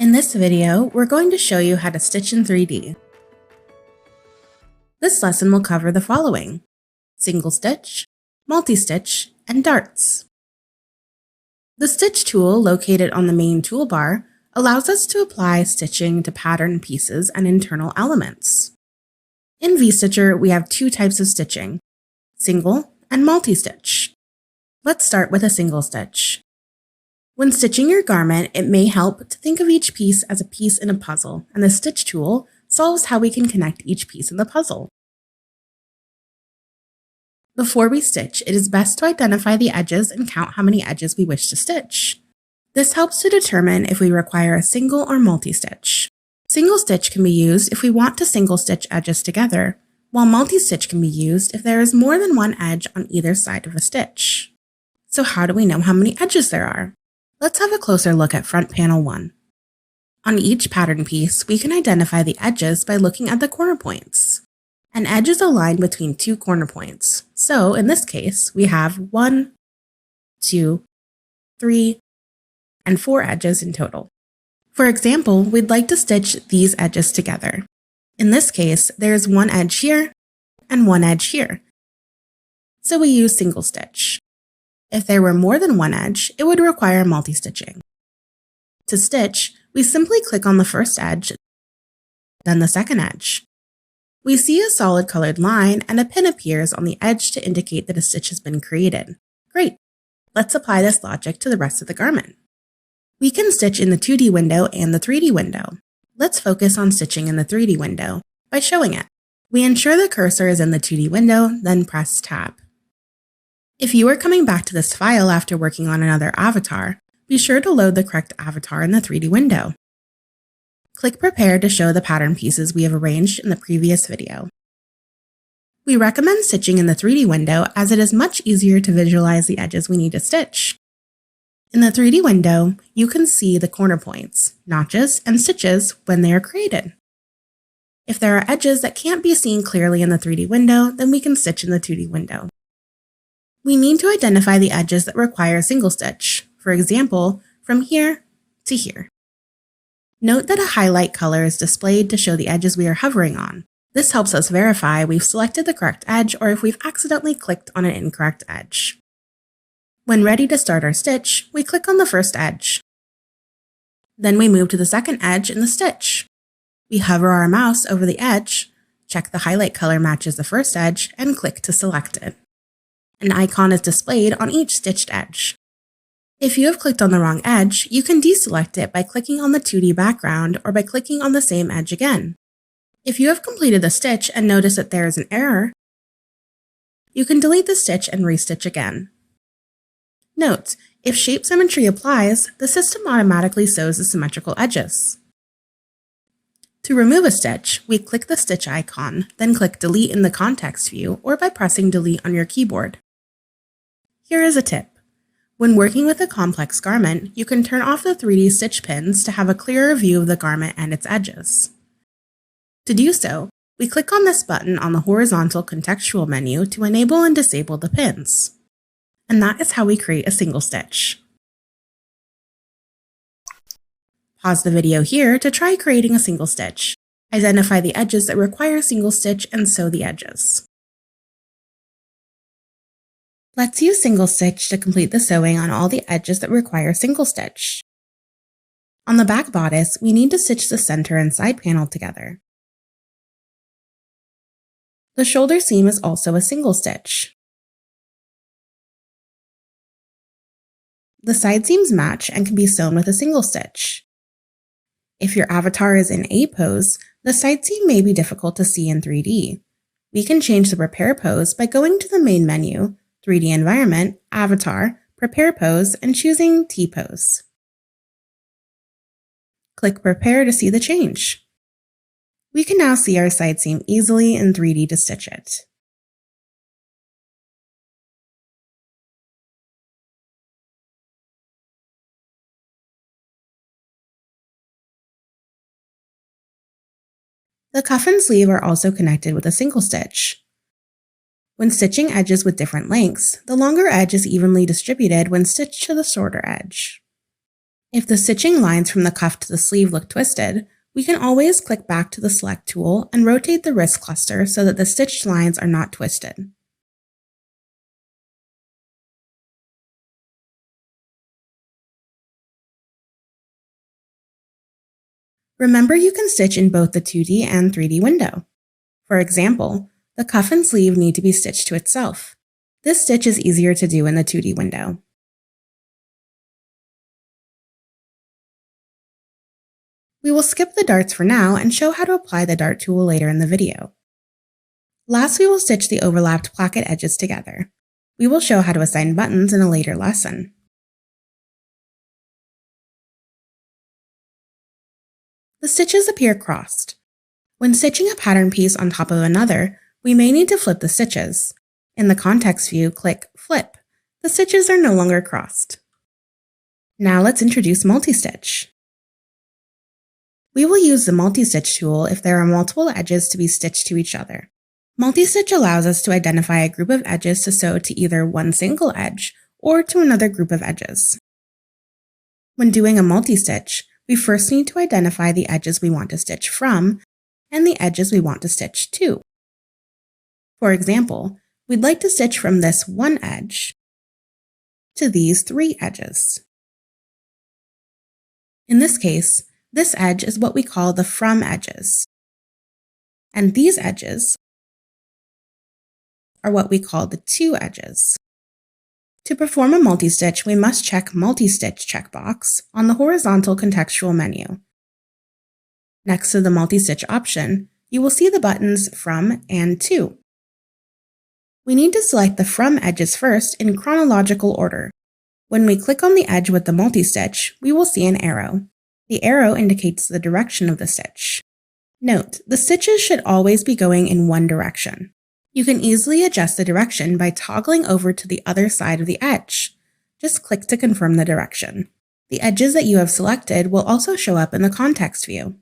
In this video, we're going to show you how to stitch in 3D. This lesson will cover the following: single stitch, multi-stitch, and darts. The stitch tool located on the main toolbar allows us to apply stitching to pattern pieces and internal elements. In VStitcher, we have two types of stitching: single and multi-stitch. Let's start with a single stitch. When stitching your garment, it may help to think of each piece as a piece in a puzzle, and the stitch tool solves how we can connect each piece in the puzzle. Before we stitch, it is best to identify the edges and count how many edges we wish to stitch. This helps to determine if we require a single or multi-stitch. Single stitch can be used if we want to single stitch edges together, while multi-stitch can be used if there is more than one edge on either side of a stitch. So how do we know how many edges there are? Let's have a closer look at front panel 1. On each pattern piece, we can identify the edges by looking at the corner points. An edge is a line between two corner points, so in this case, we have 1, 2, 3, and 4 edges in total. For example, we'd like to stitch these edges together. In this case, there's one edge here and one edge here, so we use single stitch. If there were more than one edge, it would require multi-stitching. To stitch, we simply click on the first edge, then the second edge. We see a solid colored line and a pin appears on the edge to indicate that a stitch has been created. Great! Let's apply this logic to the rest of the garment. We can stitch in the 2D window and the 3D window. Let's focus on stitching in the 3D window by showing it. We ensure the cursor is in the 2D window, then press Tab. If you are coming back to this file after working on another avatar, be sure to load the correct avatar in the 3D window. Click Prepare to show the pattern pieces we have arranged in the previous video. We recommend stitching in the 3D window as it is much easier to visualize the edges we need to stitch. In the 3D window, you can see the corner points, notches, and stitches when they are created. If there are edges that can't be seen clearly in the 3D window, then we can stitch in the 2D window. We need to identify the edges that require single stitch, for example, from here to here. Note that a highlight color is displayed to show the edges we are hovering on. This helps us verify we've selected the correct edge or if we've accidentally clicked on an incorrect edge. When ready to start our stitch, we click on the first edge. Then we move to the second edge in the stitch. We hover our mouse over the edge, check the highlight color matches the first edge, and click to select it. An icon is displayed on each stitched edge. If you have clicked on the wrong edge, you can deselect it by clicking on the 2D background or by clicking on the same edge again. If you have completed the stitch and notice that there is an error, you can delete the stitch and restitch again. Note: if shape symmetry applies, the system automatically sews the symmetrical edges. To remove a stitch, we click the stitch icon, then click Delete in the context view or by pressing Delete on your keyboard. Here is a tip. When working with a complex garment, you can turn off the 3D stitch pins to have a clearer view of the garment and its edges. To do so, we click on this button on the horizontal contextual menu to enable and disable the pins. And that is how we create a single stitch. Pause the video here to try creating a single stitch. Identify the edges that require single stitch and sew the edges. Let's use single stitch to complete the sewing on all the edges that require single stitch. On the back bodice, we need to stitch the center and side panel together. The shoulder seam is also a single stitch. The side seams match and can be sewn with a single stitch. If your avatar is in A pose, the side seam may be difficult to see in 3D. We can change the Prepare pose by going to the main menu, 3D Environment, Avatar, Prepare Pose, and choosing T-Pose. Click Prepare to see the change. We can now see our side seam easily in 3D to stitch it. The cuff and sleeve are also connected with a single stitch. When stitching edges with different lengths, the longer edge is evenly distributed when stitched to the shorter edge. If the stitching lines from the cuff to the sleeve look twisted, we can always click back to the Select tool and rotate the wrist cluster so that the stitched lines are not twisted. Remember, you can stitch in both the 2D and 3D window. For example, the cuff and sleeve need to be stitched to itself. This stitch is easier to do in the 2D window. We will skip the darts for now and show how to apply the dart tool later in the video. Last, we will stitch the overlapped placket edges together. We will show how to assign buttons in a later lesson. The stitches appear crossed. When stitching a pattern piece on top of another, we may need to flip the stitches. In the context view, click Flip. The stitches are no longer crossed. Now let's introduce multi-stitch. We will use the multi-stitch tool if there are multiple edges to be stitched to each other. Multi-stitch allows us to identify a group of edges to sew to either one single edge or to another group of edges. When doing a multi-stitch, we first need to identify the edges we want to stitch from and the edges we want to stitch to. For example, we'd like to stitch from this one edge to these 3 edges. In this case, this edge is what we call the from edges, and these edges are what we call the to edges. To perform a multi-stitch, we must check Multi-Stitch checkbox on the horizontal contextual menu. Next to the multi-stitch option, you will see the buttons From and To. We need to select the from edges first in chronological order. When we click on the edge with the multi-stitch, we will see an arrow. The arrow indicates the direction of the stitch. Note, the stitches should always be going in one direction. You can easily adjust the direction by toggling over to the other side of the edge. Just click to confirm the direction. The edges that you have selected will also show up in the context view.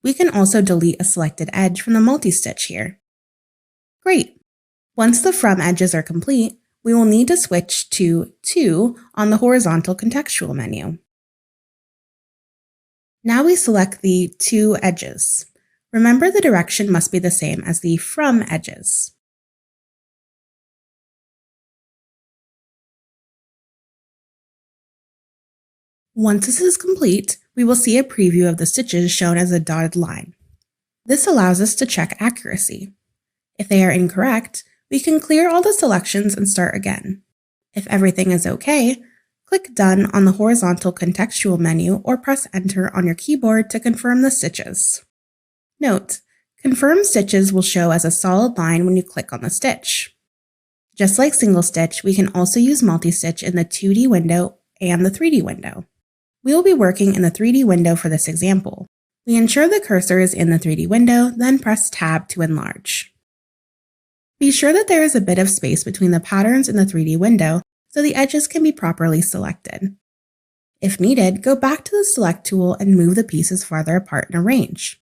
We can also delete a selected edge from the multi-stitch here. Great! Once the from edges are complete, we will need to switch to on the horizontal contextual menu. Now we select the to edges. Remember, the direction must be the same as the from edges. Once this is complete, we will see a preview of the stitches shown as a dotted line. This allows us to check accuracy. If they are incorrect, we can clear all the selections and start again. If everything is okay, click Done on the horizontal contextual menu or press Enter on your keyboard to confirm the stitches. Note, confirmed stitches will show as a solid line when you click on the stitch. Just like single stitch, we can also use multi-stitch in the 2D window and the 3D window. We will be working in the 3D window for this example. We ensure the cursor is in the 3D window, then press Tab to enlarge. Be sure that there is a bit of space between the patterns in the 3D window so the edges can be properly selected. If needed, go back to the Select tool and move the pieces farther apart in a range.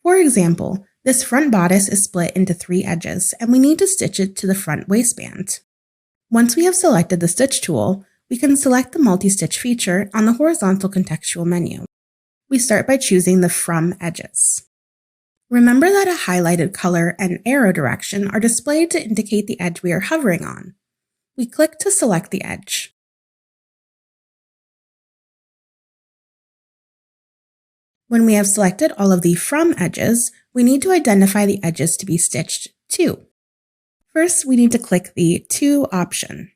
For example, this front bodice is split into 3 edges and we need to stitch it to the front waistband. Once we have selected the Stitch tool, we can select the multi-stitch feature on the horizontal contextual menu. We start by choosing the From edges. Remember that a highlighted color and arrow direction are displayed to indicate the edge we are hovering on. We click to select the edge. When we have selected all of the From edges, we need to identify the edges to be stitched to. First, we need to click the To option.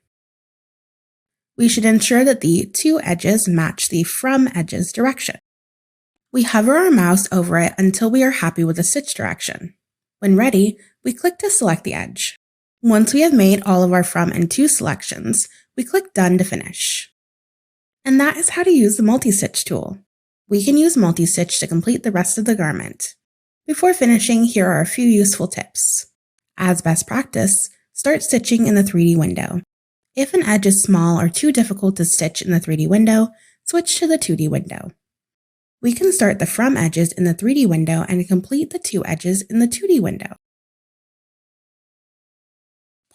We should ensure that the To edges match the From edges direction. We hover our mouse over it until we are happy with the stitch direction. When ready, we click to select the edge. Once we have made all of our From and To selections, we click Done to finish. And that is how to use the multi-stitch tool. We can use multi-stitch to complete the rest of the garment. Before finishing, here are a few useful tips. As best practice, start stitching in the 3D window. If an edge is small or too difficult to stitch in the 3D window, switch to the 2D window. We can start the From edges in the 3D window and complete the To edges in the 2D window.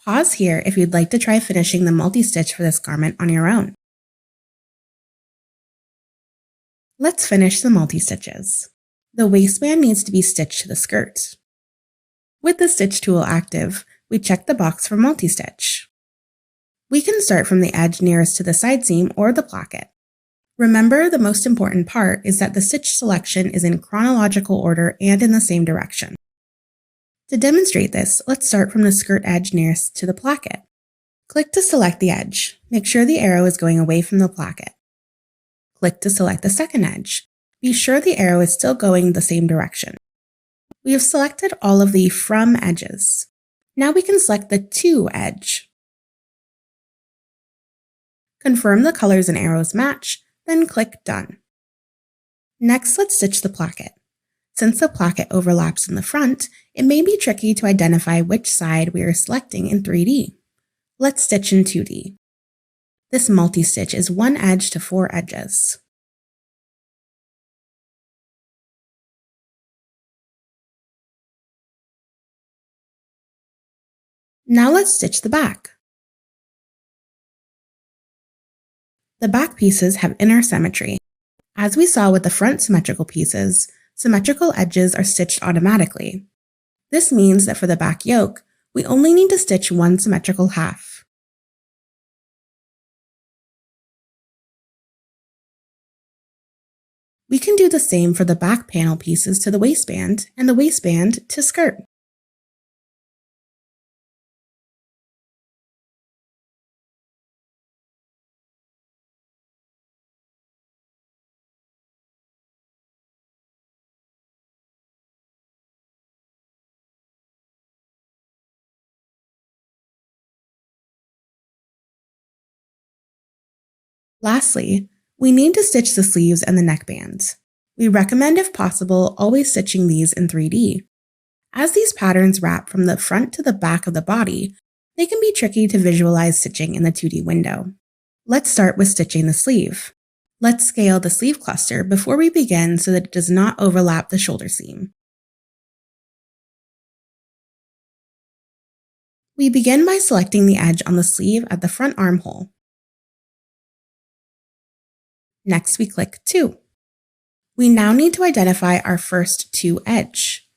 Pause here if you'd like to try finishing the multi-stitch for this garment on your own. Let's finish the multi-stitches. The waistband needs to be stitched to the skirt. With the stitch tool active, we check the box for multi-stitch. We can start from the edge nearest to the side seam or the placket. Remember, the most important part is that the stitch selection is in chronological order and in the same direction. To demonstrate this, let's start from the skirt edge nearest to the placket. Click to select the edge. Make sure the arrow is going away from the placket. Click to select the second edge. Be sure the arrow is still going the same direction. We have selected all of the from edges. Now we can select the to edge. Confirm the colors and arrows match, then click Done. Next, let's stitch the placket. Since the placket overlaps in the front, it may be tricky to identify which side we are selecting in 3D. Let's stitch in 2D. This multi-stitch is 1 edge to 4 edges. Now let's stitch the back. The back pieces have inner symmetry. As we saw with the front symmetrical pieces, symmetrical edges are stitched automatically. This means that for the back yoke, we only need to stitch 1 symmetrical half. We can do the same for the back panel pieces to the waistband and the waistband to skirt. Lastly, we need to stitch the sleeves and the neckband. We recommend, if possible, always stitching these in 3D. As these patterns wrap from the front to the back of the body, they can be tricky to visualize stitching in the 2D window. Let's start with stitching the sleeve. Let's scale the sleeve cluster before we begin so that it does not overlap the shoulder seam. We begin by selecting the edge on the sleeve at the front armhole. Next, we click To. We now need to identify our first To edge.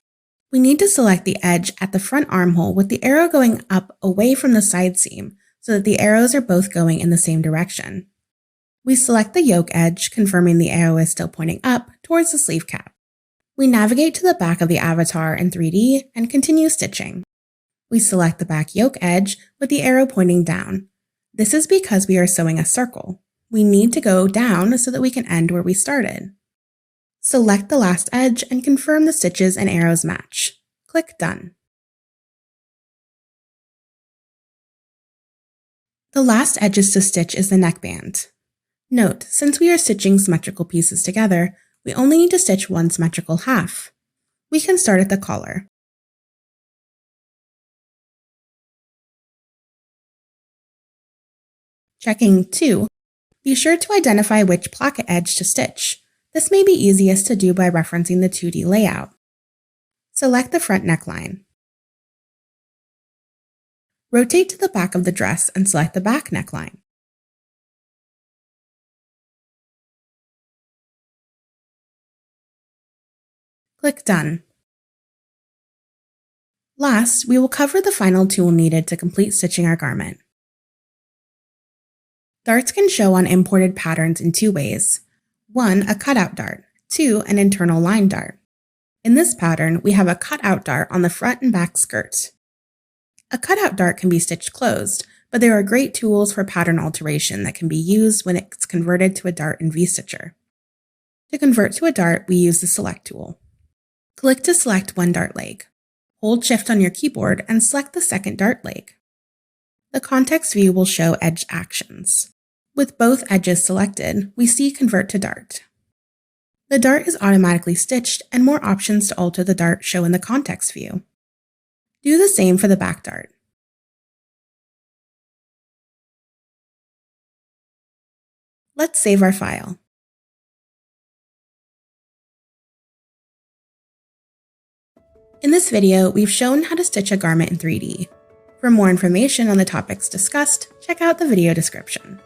We need to select the edge at the front armhole with the arrow going up away from the side seam so that the arrows are both going in the same direction. We select the yoke edge, confirming the arrow is still pointing up towards the sleeve cap. We navigate to the back of the avatar in 3D and continue stitching. We select the back yoke edge with the arrow pointing down. This is because we are sewing a circle. We need to go down so that we can end where we started. Select the last edge and confirm the stitches and arrows match. Click Done. The last edges to stitch is the neckband. Note, since we are stitching symmetrical pieces together, we only need to stitch 1 symmetrical half. We can start at the collar. Checking To, be sure to identify which placket edge to stitch. This may be easiest to do by referencing the 2D layout. Select the front neckline. Rotate to the back of the dress and select the back neckline. Click Done. Last, we will cover the final tool needed to complete stitching our garment. Darts can show on imported patterns in 2 ways. 1, a cutout dart. 2, an internal line dart. In this pattern, we have a cutout dart on the front and back skirt. A cutout dart can be stitched closed, but there are great tools for pattern alteration that can be used when it's converted to a dart in VStitcher. To convert to a dart, we use the Select tool. Click to select one dart leg. Hold Shift on your keyboard and select the second dart leg. The context view will show edge actions. With both edges selected, we see Convert to Dart. The dart is automatically stitched, and more options to alter the dart show in the context view. Do the same for the back dart. Let's save our file. In this video, we've shown how to stitch a garment in 3D. For more information on the topics discussed, check out the video description.